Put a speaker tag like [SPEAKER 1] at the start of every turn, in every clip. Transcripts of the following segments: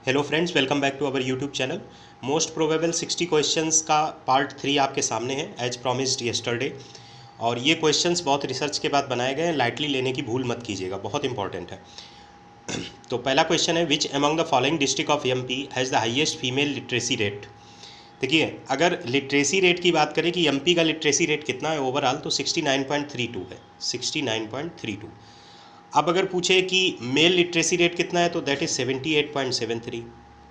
[SPEAKER 1] Hello friends, welcome back to our YouTube channel. Most probable 60 questions का part 3 आपके सामने है एज प्रॉमिस्ड यस्टरडे। और ये क्वेश्चंस बहुत रिसर्च के बाद बनाए गए हैं, लाइटली लेने की भूल मत कीजिएगा, बहुत इंपॉर्टेंट है। तो पहला क्वेश्चन है, which among the following district of MP has the highest female literacy rate. देखिए, अगर लिटरेसी रेट की बात करें कि एमपी का लिटरेसी रेट कितना है ओवरऑल, तो 69.32 है, 69.32। अब अगर पूछे कि मेल लिटरेसी रेट कितना है तो दैट इज़ 78.73।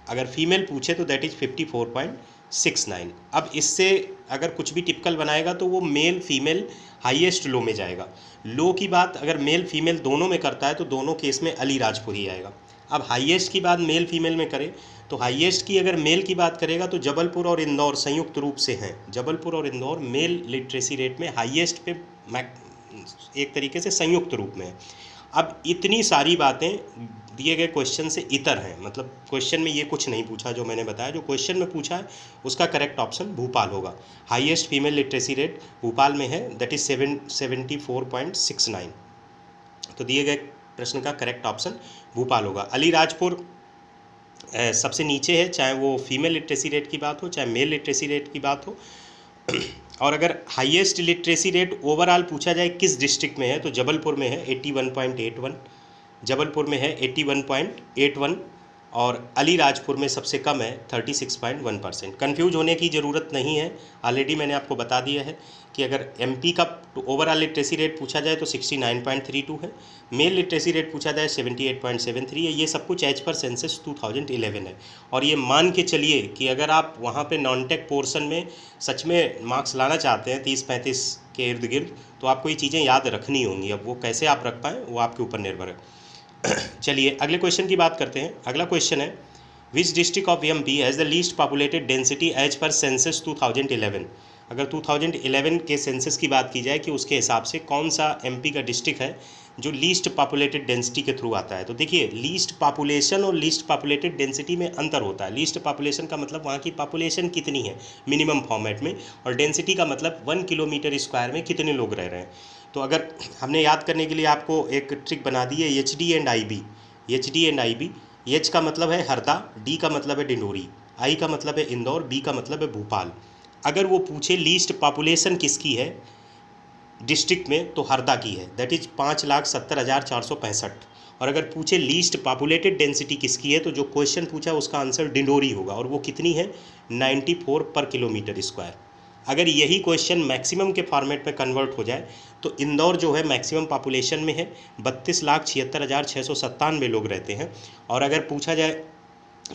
[SPEAKER 1] अगर फीमेल पूछे तो दैट इज़ 54.69। अब इससे अगर कुछ भी टिपिकल बनाएगा तो वो मेल फीमेल हाईएस्ट लो में जाएगा। लो की बात अगर मेल फीमेल दोनों में करता है तो दोनों केस में अलीराजपुर ही आएगा। अब हाईएस्ट की बात मेल फीमेल में करें तो हाईएस्ट की अगर मेल की बात करेगा तो जबलपुर और इंदौर संयुक्त रूप से हैं। जबलपुर और इंदौर मेल लिटरेसी रेट में हाईएस्ट पे एक तरीके से संयुक्त रूप में है। अब इतनी सारी बातें दिए गए क्वेश्चन से इतर हैं, मतलब क्वेश्चन में ये कुछ नहीं पूछा जो मैंने बताया। जो क्वेश्चन में पूछा है उसका करेक्ट ऑप्शन भोपाल होगा। Highest female literacy rate Bhopal में है, दैट इज 74.69। तो दिए गए प्रश्न का करेक्ट ऑप्शन भोपाल होगा। अलीराजपुर सबसे नीचे है, चाहे वो फीमेल लिटरेसी रेट की बात हो चाहे मेल लिटरेसी रेट की बात हो। और अगर हाईएस्ट लिटरेसी रेट ओवरऑल पूछा जाए किस डिस्ट्रिक्ट में है तो जबलपुर में है 81.81। जबलपुर में है 81.81 और अलीराजपुर में सबसे कम है 36.1%। कन्फ्यूज होने की ज़रूरत नहीं है, ऑलरेडी मैंने आपको बता दिया है कि अगर एमपी का ओवरऑल लिटरेसी रेट पूछा जाए तो 69.32 है, मेल लिटरेसी रेट पूछा जाए 78.73 है। ये सब कुछ एज पर सेंसस 2011 है। और ये मान के चलिए कि अगर आप वहाँ पे नॉन टेक पोर्शन में सच में मार्क्स लाना चाहते हैं 30-35 के इर्द गिर्द, तो आपको ये चीज़ें याद रखनी होंगी। अब वो कैसे आप रख पाएँ वो आपके ऊपर निर्भर है। चलिए अगले क्वेश्चन की बात करते हैं। अगला क्वेश्चन है, which district of MP has the least populated density as per census 2011। अगर 2011 के सेंसस की बात की जाए कि उसके हिसाब से कौन सा एमपी का डिस्ट्रिक्ट है जो लीस्ट पॉपुलेटेड डेंसिटी के थ्रू आता है। तो देखिए, लीस्ट पॉपुलेशन और लीस्ट पॉपुलेटेड डेंसिटी में अंतर होता है। लीस्ट पॉपुलेशन का मतलब वहाँ की पॉपुलेशन कितनी है मिनिमम फॉर्मेट में, और डेंसिटी का मतलब 1 किलोमीटर स्क्वायर में कितने लोग रह रहे हैं। तो अगर हमने याद करने के लिए आपको एक ट्रिक बना दी है, H D and I B. H D and I B, H का मतलब है हरदा, डी का मतलब है डिंडोरी, आई का मतलब है इंदौर, बी का मतलब है भोपाल। अगर वो पूछे लीस्ट पॉपुलेशन किसकी है डिस्ट्रिक्ट में तो हरदा की है, दैट इज 5,70,465। और अगर पूछे लीस्ट पॉपुलेटेड डेंसिटी किसकी है तो जो क्वेश्चन पूछा उसका आंसर डिंडोरी होगा, और वो कितनी है 94 पर किलोमीटर स्क्वायर। अगर यही क्वेश्चन मैक्सिमम के फॉर्मेट में कन्वर्ट हो जाए तो इंदौर जो है मैक्सिमम पॉपुलेशन में है, 32,76,697 लोग रहते हैं। और अगर पूछा जाए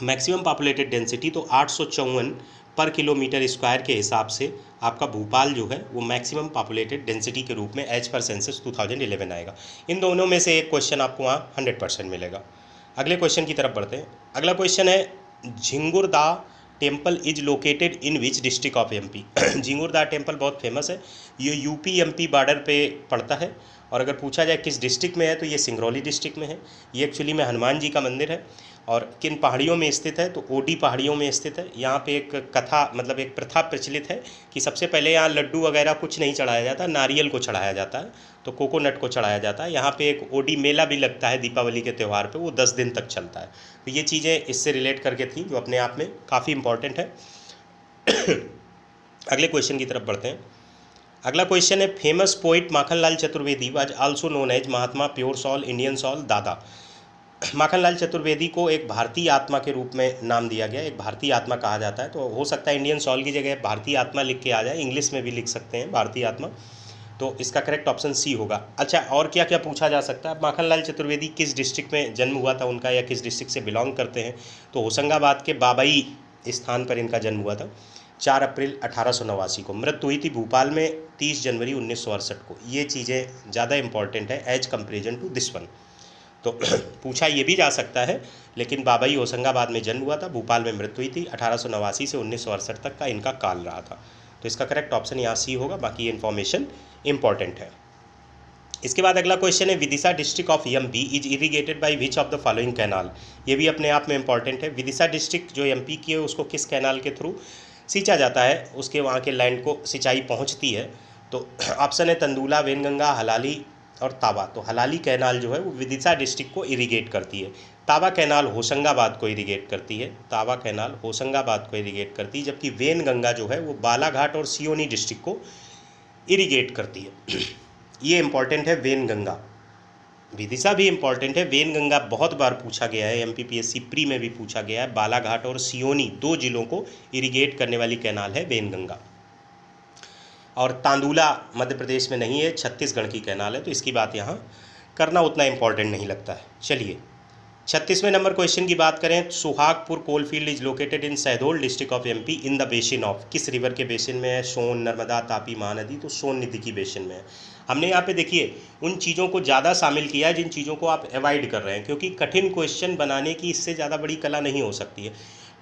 [SPEAKER 1] मैक्सिमम पॉपुलेटेड डेंसिटी तो 854 पर किलोमीटर स्क्वायर के हिसाब से आपका भोपाल जो है वो मैक्सिमम पॉपुलेटेड डेंसिटी के रूप में एज पर सेंसस 2011 आएगा। इन दोनों में से एक क्वेश्चन आपको वहाँ 100% मिलेगा। अगले क्वेश्चन की तरफ बढ़ते हैं। अगला क्वेश्चन है, Jhingurda temple is located in which district of MP. Jhingurda temple बहुत फेमस है, ये यूपी एमपी बॉर्डर पे पड़ता है। और अगर पूछा जाए किस डिस्ट्रिक्ट में है तो ये सिंगरौली डिस्ट्रिक्ट में है। ये एक्चुअली में हनुमान जी का मंदिर है। और किन पहाड़ियों में स्थित है तो ओडी पहाड़ियों में स्थित है। यहाँ पे एक कथा मतलब एक प्रथा प्रचलित है कि सबसे पहले यहाँ लड्डू वगैरह कुछ नहीं चढ़ाया जाता, नारियल को चढ़ाया जाता है, तो कोकोनट को चढ़ाया जाता है। यहाँ पे एक ओडी मेला भी लगता है दीपावली के त्यौहार पे, वो 10 दिन तक चलता है। तो ये चीज़ें इससे रिलेट करके थी जो अपने आप में काफ़ी इंपॉर्टेंट है। अगले क्वेश्चन की तरफ बढ़ते हैं। अगला क्वेश्चन है, famous poet Makhanlal Chaturvedi was also known as Mahatma pure soul Indian soul दादा। माखनलाल चतुर्वेदी को एक भारतीय आत्मा के रूप में नाम दिया गया, एक भारतीय आत्मा कहा जाता है। तो हो सकता है इंडियन सॉल की जगह भारतीय आत्मा लिख के आ जाए, इंग्लिश में भी लिख सकते हैं भारतीय आत्मा। तो इसका करेक्ट ऑप्शन सी होगा। अच्छा, और क्या क्या पूछा जा सकता है, माखनलाल चतुर्वेदी किस डिस्ट्रिक्ट में जन्म हुआ था उनका, या किस डिस्ट्रिक्ट से बिलोंग करते हैं। तो होशंगाबाद के बाबई स्थान पर इनका जन्म हुआ था 4 अप्रैल 1889 को। मृत्यु हुई थी भोपाल में 30 जनवरी 1968 को। ये चीज़ें ज़्यादा इंपॉर्टेंट है as comparison to this one. तो पूछा ये भी जा सकता है, लेकिन बाबई होशंगाबाद में जन्म हुआ था, भोपाल में मृत्यु हुई थी। 1889 से 1968 तक का इनका काल रहा था। तो इसका करेक्ट ऑप्शन यहाँ सी होगा, बाकी ये इन्फॉर्मेशन इंपॉर्टेंट है। इसके बाद अगला क्वेश्चन है, Vidisha district of MP is irrigated by which of the following canal. ये भी अपने आप में इंपॉर्टेंट है। विदिशा डिस्ट्रिक्ट जो एमपी की है उसको किस कैनाल के थ्रू सींचा जाता है, उसके वहाँ के लैंड को सिंचाई पहुँचती है। तो ऑप्शन है तंदुला, वेनगंगा, हलाली और तावा। तो हलाली कैनाल जो है वो विदिशा डिस्ट्रिक्ट को इरीगेट करती है। तावा कैनाल होशंगाबाद को इरिगेट करती है, तावा कैनाल होशंगाबाद को इरिगेट करती है, जबकि वेनगंगा जो है वो बालाघाट और सियोनी डिस्ट्रिक्ट को इरिगेट करती है। ये इंपॉर्टेंट है वेनगंगा। विदिशा भी इंपॉर्टेंट है। वेनगंगा बहुत बार पूछा गया है, एमपीपीएससी प्री में भी पूछा गया है। बालाघाट और सियोनी 2 जिलों को इरिगेट करने वाली कैनाल है वेनगंगा। और तांदुला मध्य प्रदेश में नहीं है, छत्तीसगढ़ की कैनाल है, तो इसकी बात यहाँ करना उतना इंपॉर्टेंट नहीं लगता है। चलिए 36वें नंबर क्वेश्चन की बात करें। Suhagpur coal field is located in Shahdol district of MP in the basin of, किस रिवर के बेसिन में है? सोन, नर्मदा, तापी, महानदी, तो सोन नदी की बेसिन में है। हमने यहाँ पे देखिए उन चीज़ों को ज़्यादा शामिल किया है जिन चीज़ों को आप अवॉइड कर रहे हैं, क्योंकि कठिन क्वेश्चन बनाने की इससे ज़्यादा बड़ी कला नहीं हो सकती है।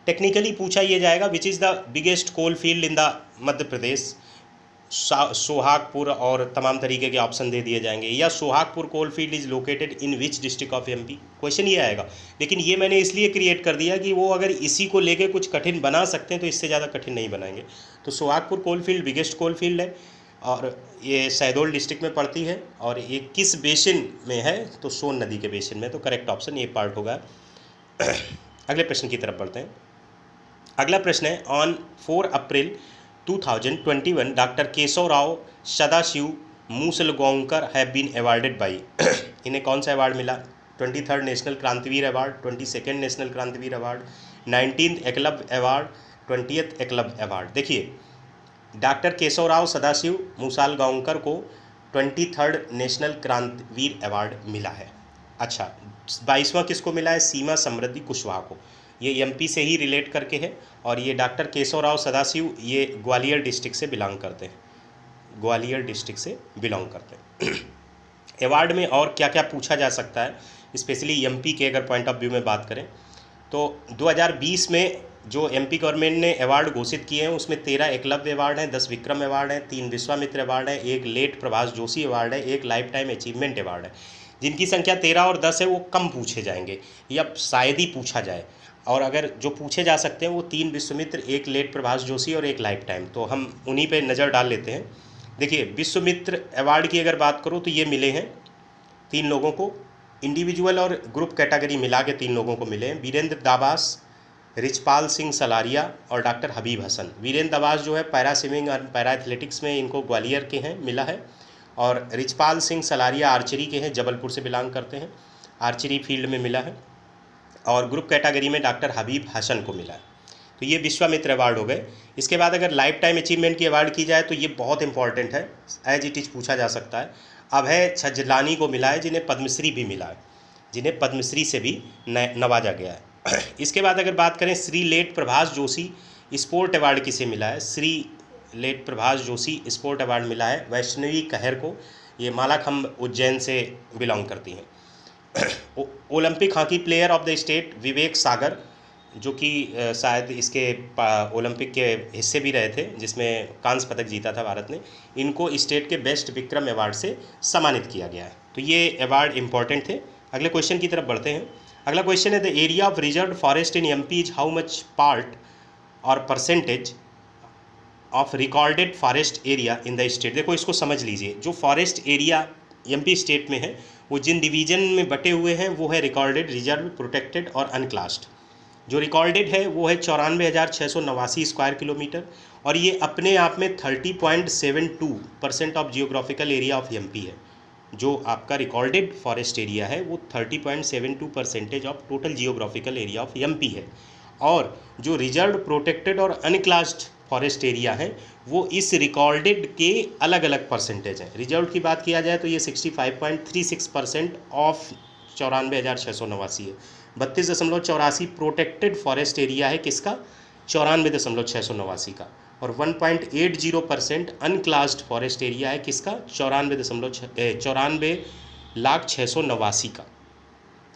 [SPEAKER 1] टेक्निकली पूछा ये जाएगा which is the biggest coal field in the Madhya Pradesh, Sohagpur, और तमाम तरीके के ऑप्शन दे दिए जाएंगे, या Sohagpur coal field is located in which district of MP, question ये आएगा। लेकिन ये मैंने इसलिए क्रिएट कर दिया कि वो अगर इसी को लेके कुछ कठिन बना सकते हैं तो इससे ज़्यादा कठिन नहीं बनाएंगे। तो Sohagpur coal field biggest coal field है और ये शहडोल डिस्ट्रिक्ट में पड़ती है, और ये किस बेसिन में है? तो सोन नदी के बेसिन में। तो करेक्ट ऑप्शन ये पार्ट होगा। अगले प्रश्न की तरफ बढ़ते हैं। अगला प्रश्न है on 4 April 2021 doctor Keshav Rao Sadashiv Musalgaonkar have been awarded by, इन्हें कौन सा अवार्ड मिला? 23rd national Krantiveer award, 22nd national Krantiveer award, 19th Eklavya award, 20th Eklavya award. देखिए डॉक्टर केशव राव सदाशिव मूसलगांवकर को 23rd नेशनल क्रांतिवीर अवार्ड मिला है। अच्छा, 22वां किसको मिला है? सीमा समृद्धि कुशवाहा को। ये एमपी से ही रिलेट करके है, और ये डॉक्टर केशव राव सदाशिव ये ग्वालियर डिस्ट्रिक्ट से बिलोंग करते हैं, ग्वालियर डिस्ट्रिक्ट से बिलोंग करते हैं। अवार्ड में और क्या क्या पूछा जा सकता है, स्पेशली एमपी के अगर पॉइंट ऑफ व्यू में बात करें तो 2020 में जो एमपी गवर्नमेंट ने अवार्ड घोषित किए हैं उसमें 13 एकलव्य अवार्ड हैं, 10 विक्रम अवार्ड हैं, 3 विश्वामित्र अवार्ड हैं, 1 लेट प्रभाष जोशी अवार्ड है, 1 लाइफ टाइम अचीवमेंट अवार्ड है। जिनकी संख्या 13 और 10 है वो कम पूछे जाएंगे या शायद ही पूछा जाए, और अगर जो पूछे जा सकते हैं वो 3 विश्वामित्र, 1 लेट प्रभाष जोशी और 1 लाइफ टाइम। तो हम उन्हीं पे नज़र डाल लेते हैं। देखिए विश्वामित्र अवार्ड की अगर बात करूँ तो ये मिले हैं 3 लोगों को, इंडिविजुअल और ग्रुप कैटेगरी मिला के 3 लोगों को मिले हैं, वीरेंद्र दाबास, रिचपाल सिंह सलारिया और डॉक्टर हबीब हसन। वीरेंद्र दाबास जो है पैरा स्विमिंग और पैरा एथलेटिक्स में इनको ग्वालियर के हैं मिला है, और रिचपाल सिंह सलारिया आर्चरी के हैं, जबलपुर से बिलोंग करते हैं, आर्चरी फील्ड में मिला है, और ग्रुप कैटेगरी में डॉक्टर हबीब हसन को मिला है। तो ये विश्वामित्र अवार्ड हो गए। इसके बाद अगर लाइफ टाइम अचीवमेंट की अवार्ड की जाए तो ये बहुत इंपॉर्टेंट है, एज इट इज पूछा जा सकता है। अभय छजलानी को मिला है, जिन्हें पद्मश्री भी मिला है, जिन्हें पद्मश्री से भी नवाजा गया है। इसके बाद अगर बात करें Shri late Prabhash Joshi sport award किसे मिला है? Shri late Prabhash Joshi sport award मिला है वैष्णवी कहर को, ये मालाखंब उज्जैन से बिलोंग करती हैं। Olympic hockey player of the state Vivek Sagar, जो कि शायद इसके ओलंपिक के हिस्से भी रहे थे जिसमें कांस्य पदक जीता था भारत ने, इनको स्टेट के बेस्ट विक्रम अवार्ड से सम्मानित किया गया है। तो ये अवार्ड इंपॉर्टेंट थे। अगले क्वेश्चन की तरफ बढ़ते हैं। अगला क्वेश्चन है the area of reserve forest in MP is how much part और percentage of recorded forest area in the state. देखो इसको समझ लीजिए, जो फॉरेस्ट एरिया एमपी स्टेट में है वो जिन डिवीजन में बटे हुए हैं वो है रिकॉर्डेड, रिजर्व, प्रोटेक्टेड और अनक्लास्ड। जो रिकॉर्डेड है वो है 94,689 स्क्वायर किलोमीटर, और ये अपने आप में 30.72% of geographical area of MP है। जो आपका रिकॉर्डेड फॉरेस्ट एरिया है वो 30.72% of total geographical area of MP है, और जो रिजर्व, प्रोटेक्टेड और अनक्लास्ड फॉरेस्ट एरिया है वो इस रिकॉर्डेड के अलग अलग परसेंटेज हैं। रिजर्व की बात किया जाए तो ये 65.36% ऑफ 94,689 है। 32.84 प्रोटेक्टेड फॉरेस्ट एरिया है किसका? 94,689 का, और 1.80% अनक्लास्ड फॉरेस्ट एरिया है किसका? 94,689 का।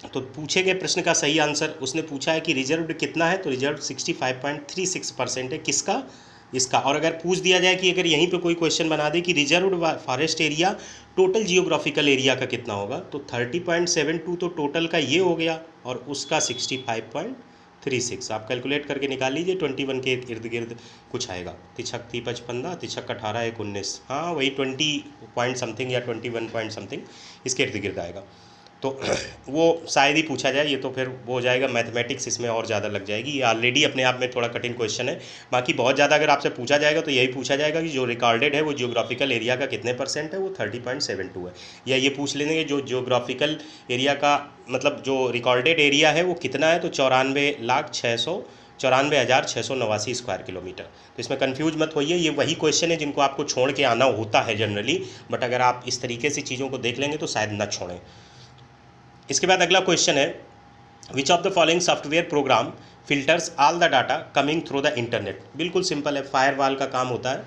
[SPEAKER 1] तो पूछे गए प्रश्न का सही आंसर उसने पूछा है कि रिजर्व कितना है, तो रिजर्व 65.36% है किसका? इसका। और अगर पूछ दिया जाए कि अगर यहीं पे कोई क्वेश्चन बना दे कि reserve forest area total geographical area का कितना होगा, तो 30.72 तो टोटल का ये हो गया, और उसका 65.36 आप कैलकुलेट करके निकाल लीजिए। 21 के इर्द गिर्द कुछ आएगा। तिछक 355, तिछक 18, 1 19, हाँ वही 20 पॉइंट समथिंग या 21 पॉइंट समथिंग इसके इर्द गिर्द आएगा। तो वो शायद ही पूछा जाए, ये तो फिर वो हो जाएगा मैथमेटिक्स, इसमें और ज़्यादा लग जाएगी। ये ऑलरेडी अपने आप में थोड़ा कठिन क्वेश्चन है। बाकी बहुत ज़्यादा अगर आपसे पूछा जाएगा तो यही पूछा जाएगा कि जो रिकॉर्डेड है वो जियोग्राफिकल एरिया का कितने % है, वो 30.72 है। या ये पूछ लेंगे जो जियोग्राफिकल एरिया का मतलब जो रिकॉर्डेड एरिया है वो कितना है, तो 94,694,689 स्क्वायर किलोमीटर। तो इसमें कंफ्यूज मत होइए, ये वही क्वेश्चन है जिनको आपको छोड़ के आना होता है जनरली, बट अगर आप इस तरीके से चीज़ों को देख लेंगे तो शायद न छोड़ें। इसके बाद अगला क्वेश्चन है, which of the following software program filters all the data coming through the internet. बिल्कुल सिंपल है, फायरवॉल का काम होता है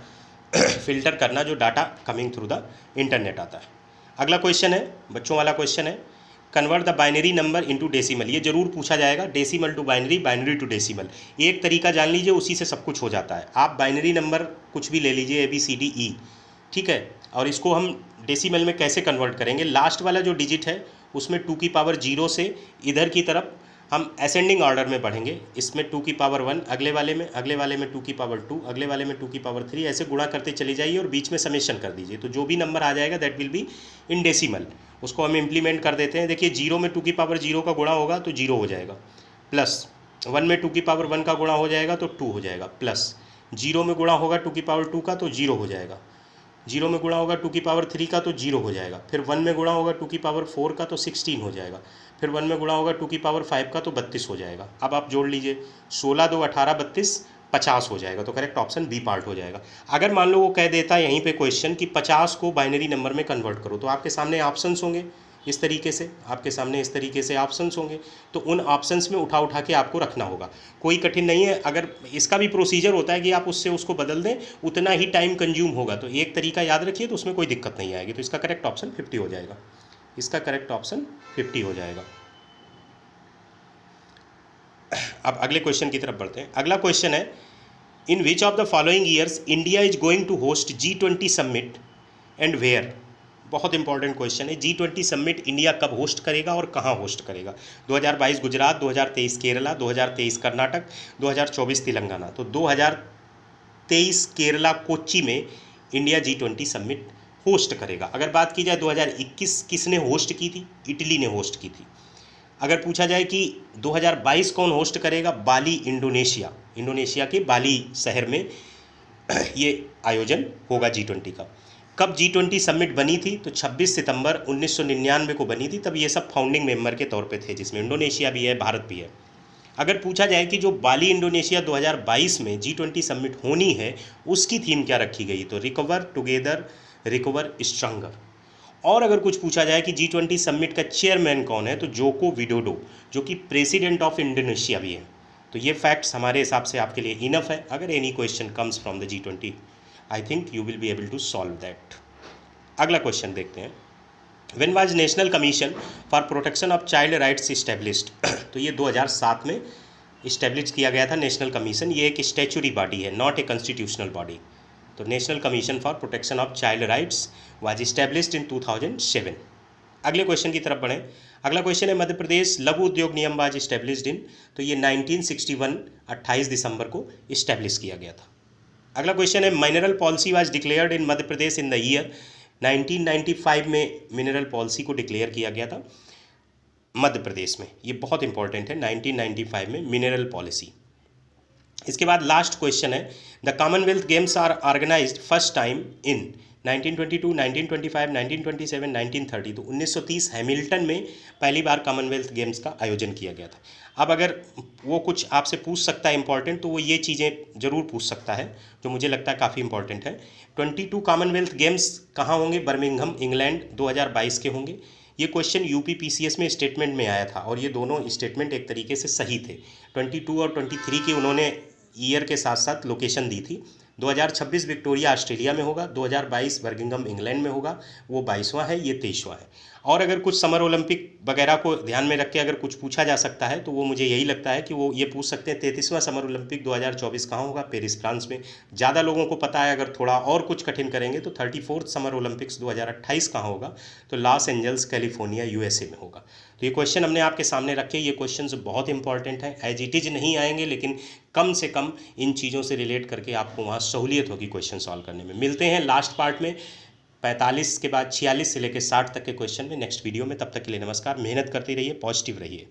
[SPEAKER 1] फिल्टर करना जो data coming through the internet आता है। अगला क्वेश्चन है, बच्चों वाला क्वेश्चन है, convert the binary number into decimal. ये जरूर पूछा जाएगा, decimal to binary, binary to decimal. एक तरीका जान लीजिए, उसी से सब कुछ हो जाता है। आप बाइनरी नंबर कुछ भी ले लीजिए, ABCDE, ठीक है, और इसको हम डेसिमल में कैसे कन्वर्ट करेंगे, लास्ट वाला जो डिजिट है उसमें 2 की पावर 0 से इधर की तरफ हम असेंडिंग ऑर्डर में बढ़ेंगे। इसमें 2 की पावर 1, अगले वाले में 2 की पावर 2, अगले वाले में 2 की पावर 3, ऐसे गुणा करते चले जाइए और बीच में समेशन कर दीजिए। तो जो भी नंबर आ जाएगा that will be in decimal. उसको हम इम्प्लीमेंट कर देते हैं। देखिए 0 में 2 की पावर 0 का गुणा होगा तो 0 हो जाएगा, प्लस 1 में 2 की पावर 1 का गुणा हो जाएगा तो 2 हो जाएगा, प्लस 0 में गुणा होगा 2 की पावर 2 का तो 0 हो जाएगा, 0 में गुणा होगा 2 की पावर 3 का तो 0 हो जाएगा, फिर 1 में गुणा होगा 2 की पावर 4 का तो 16 हो जाएगा, फिर 1 में गुणा होगा 2 की पावर 5 का तो 32 हो जाएगा। अब आप जोड़ लीजिए, 16 2 18 32 50 हो जाएगा। तो करेक्ट ऑप्शन बी पार्ट हो जाएगा। अगर मान लो वो कह देता है यहीं पे क्वेश्चन कि 50 को बाइनरी नंबर में कन्वर्ट करो, तो आपके सामने ऑप्शंस होंगे इस तरीके से, आपके सामने इस तरीके से ऑप्शंस होंगे, तो उन ऑप्शंस में उठा उठा के आपको रखना होगा। कोई कठिन नहीं है। अगर इसका भी प्रोसीजर होता है कि आप उससे उसको बदल दें, उतना ही टाइम कंज्यूम होगा। तो एक तरीका याद रखिए, तो उसमें कोई दिक्कत नहीं आएगी। तो इसका करेक्ट ऑप्शन 50 हो जाएगा। इसका करेक्ट ऑप्शन 50 हो जाएगा। अब अगले क्वेश्चन की तरफ बढ़ते हैं। अगला क्वेश्चन है, in which of the following years India is going to host G20 summit and where. बहुत इंपॉर्टेंट क्वेश्चन है। G20 समिट इंडिया कब होस्ट करेगा और कहाँ होस्ट करेगा। 2022 गुजरात, 2023 केरला, 2023 कर्नाटक, 2024 तेलंगाना। तो 2023 केरला कोच्चि में इंडिया G20 समिट होस्ट करेगा। अगर बात की जाए 2021 किसने होस्ट की थी, इटली ने होस्ट की थी। अगर पूछा जाए कि 2022 कौन होस्ट करेगा, बाली, इंडोनेशिया। इंडोनेशिया के बाली शहर में ये आयोजन होगा G20 का। कब G20 समिट बनी थी, तो 26 सितंबर 1999 को बनी थी। तब ये सब फाउंडिंग मेंबर के तौर पे थे, जिसमें इंडोनेशिया भी है, भारत भी है। अगर पूछा जाए कि जो बाली इंडोनेशिया 2022 में G20 समिट होनी है, उसकी थीम क्या रखी गई, तो रिकवर टुगेदर, रिकवर स्ट्रॉन्गर। और अगर कुछ पूछा जाए कि G20 समिट का चेयरमैन कौन है, तो जोको विडोडो, जो कि प्रेसिडेंट ऑफ इंडोनेशिया भी है। तो ये फैक्ट्स हमारे हिसाब से आपके लिए इनफ है। अगर any question comes from the G20, I think you will be able to solve that. अगला क्वेश्चन देखते हैं, when was national commission for protection of child rights established. तो ये 2007 में इस्टेब्लिश किया गया था नेशनल कमीशन। ये एक स्टैच्यूरी बॉडी है, नॉट ए कॉन्स्टिट्यूशनल बॉडी। तो national commission for protection of child rights was established in 2007। अगले क्वेश्चन की तरफ बढ़ें। अगला क्वेश्चन है, मध्य प्रदेश लघु उद्योग नियम वाज इस्टेब्लिश्ड इन। तो ये 1961 28 दिसंबर को इस्टेब्लिश किया गया था। अगला क्वेश्चन है, mineral policy was declared in Madhya Pradesh in the year. 1995 में मिनरल पॉलिसी को डिक्लेयर किया गया था मध्य प्रदेश में। ये बहुत इंपॉर्टेंट है, 1995 में मिनरल पॉलिसी। इसके बाद लास्ट क्वेश्चन है, the commonwealth games are organized first time in 1922, 1925, 1927, 1930। तो 1930 हैमिल्टन में पहली बार कॉमनवेल्थ गेम्स का आयोजन किया गया था। अब अगर वो कुछ आपसे पूछ सकता है इंपॉर्टेंट, तो वो ये चीज़ें ज़रूर पूछ सकता है जो मुझे लगता है काफ़ी इंपॉर्टेंट है। 22 कॉमनवेल्थ गेम्स कहाँ होंगे, बर्मिंघम इंग्लैंड 2022 के होंगे। ये क्वेश्चन UPPCS में स्टेटमेंट में आया था और ये दोनों स्टेटमेंट एक तरीके से सही थे। 22 और 23 की उन्होंने ईयर के साथ साथ लोकेशन दी थी। 2026 विक्टोरिया ऑस्ट्रेलिया में होगा, 2022 बर्मिंघम इंग्लैंड में होगा, वो 22वां है, ये 23वां है। और अगर कुछ समर ओलंपिक वगैरह को ध्यान में रख के अगर कुछ पूछा जा सकता है, तो वो मुझे यही लगता है कि वो ये पूछ सकते हैं 33वां समर ओलंपिक 2024 कहाँ होगा, पेरिस फ्रांस में। ज़्यादा लोगों को पता है। अगर थोड़ा और कुछ कठिन करेंगे तो 34th समर ओलंपिक्स 2028 कहाँ होगा, तो लॉस एंजल्स कैलिफोर्निया USA में होगा। तो ये क्वेश्चन हमने आपके सामने रखे। ये क्वेश्चंस बहुत इंपॉर्टेंट हैं, एज इट इज़ नहीं आएंगे, लेकिन कम से कम इन चीज़ों से रिलेट करके आपको वहाँ सहूलियत होगी क्वेश्चन सॉल्व करने में। मिलते हैं लास्ट पार्ट में 45 के बाद 46 से लेकर 60 तक के क्वेश्चन में नेक्स्ट वीडियो में। तब तक के लिए नमस्कार। मेहनत करते रहिए, पॉजिटिव रहिए।